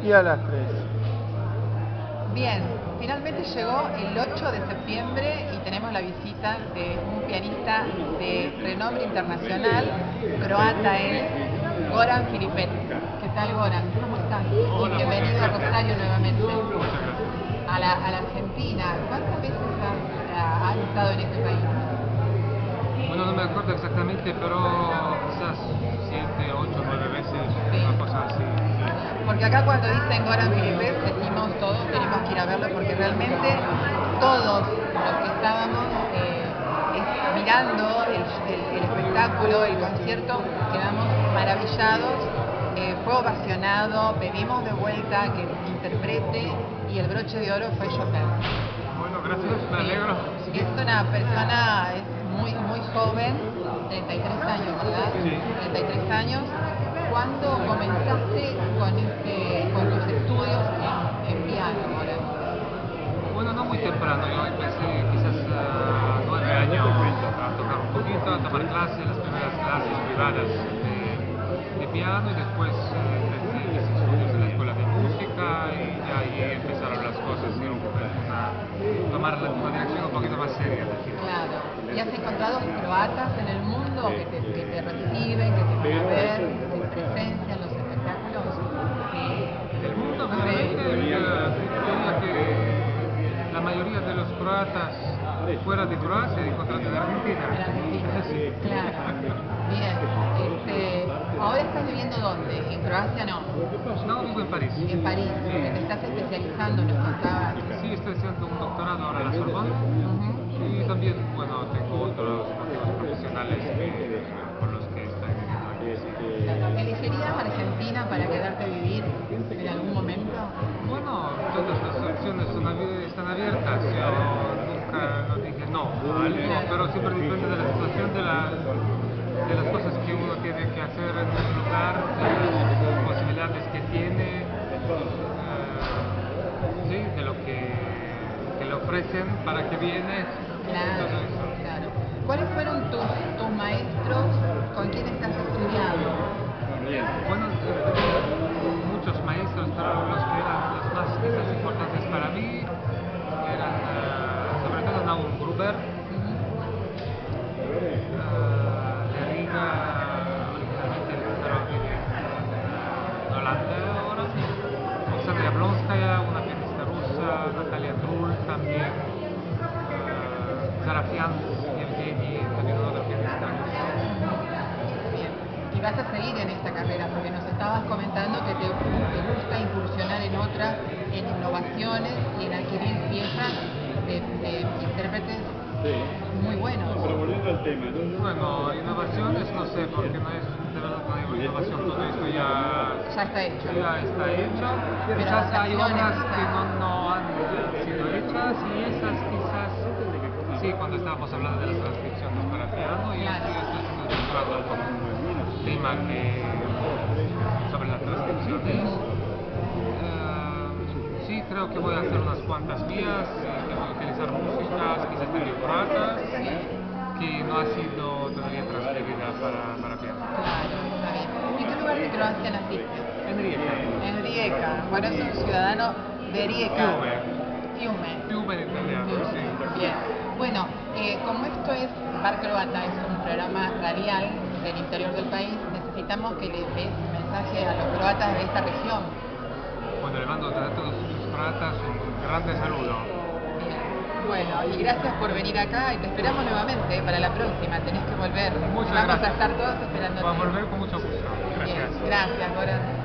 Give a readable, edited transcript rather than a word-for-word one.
y a las 3. Bien, finalmente llegó el 8 de septiembre y tenemos la visita de un pianista de renombre internacional, croata él, Goran Filipet. ¿Qué tal, Goran? ¿Cómo estás? Hola, Y bienvenido a Rosario nuevamente. Muchas gracias. A la Argentina. ¿Cuántas veces has estado en este país? Bueno, no me acuerdo exactamente, pero quizás 7, 8, 9 veces, Sí. una cosa así. Porque acá cuando dicen Goran Filipet decimos todos tenemos que ir a verlo porque realmente todos los que estábamos mirando el espectáculo, el concierto, quedamos maravillados, fue ovacionado, pedimos de vuelta que interprete y el broche de oro fue Chopin. Bueno, gracias, me alegro. Sí. Es una persona muy joven, 33 años, ¿verdad? Sí. 33 años. ¿Cuándo comenzaste con tus estudios en piano ahora? Bueno, no muy temprano, yo empecé quizás a 9 años a tocar un poquito, a tomar clases, las primeras clases privadas de piano y después hice estudios en la escuela de música y ya ahí empezaron las cosas y tomar una dirección un poquito más seria. Claro. ¿Y has encontrado croatas en el mundo que te reciben, que te van a ver, que te presencian los espectáculos? El mundo generalmente diría que la mayoría de los croatas fuera de Croacia se encuentran en Argentina. En Argentina, Sí. claro. Bien. ¿Ahora estás viviendo dónde? ¿En Croacia no? No, vivo en París. En París, Sí. porque te estás especializando, nos contabas. Sí, estoy haciendo un doctorado ahora en la Sorbonne y también, bueno, tengo otros motivos profesionales por los que estoy viviendo aquí. ¿Elegirías Argentina para quedarte a vivir en algún momento? Bueno, todas las opciones están abiertas. Yo nunca no dije no a algo, pero siempre depende de la situación, de las cosas que uno tiene que hacer en un lugar, de las posibilidades que tiene, sí, de lo que le ofrecen para que viene, Claro, todo eso. claro. ¿Cuáles fueron tus maestros con quienes has estudiado? Bueno, muchos maestros, pero los que eran los más quizás importantes para mí eran sobre todo Naum Gruber, de Riga, originalmente pero vive en Holanda ahora, Oksana Yablonskaya, una pianista rusa, Natalia Drull también, Zarafian Yevgeny, también otra pianista rusa. Bien. Y vas a seguir en esta carrera porque nos estabas comentando que te gusta incursionar en innovaciones y en adquirir piezas de intérpretes muy buenos. Pero volviendo al tema, entonces... Bueno, innovaciones no sé, porque no es innovación, todo esto ya está hecho. Ya está hecho. Pero Quizás hay adaptaciones, obras quizás. que no han sido hechas y esas quizás, sí, cuando estábamos hablando de las transcripciones para piano y Claro. yo estoy haciendo un doctorado con un tema sobre las transcripciones. Sí, creo que voy a hacer unas cuantas mías, que voy a utilizar músicas, quizás de croatas, que no ha sido todavía transcribida para piano. Claro, está bien. ¿Y en qué lugar de Croacia naciste? En Rijeka. En Rijeka. Bueno, es un ciudadano de Rijeka. Fiume. Fiume en italiano, sí. Bien. Bueno, como esto es Bar Croata, es un programa radial del interior del país, necesitamos que le des mensaje a los croatas de esta región. Bueno, le mando a todos los croatas un grande saludo. Bien. Bueno, y gracias por venir acá y te esperamos nuevamente para la próxima. Tenés que volver. Muchas Vamos gracias. a estar todos esperándote. Va a volver con mucho gusto. Bien. Gracias. Gracias, Goran.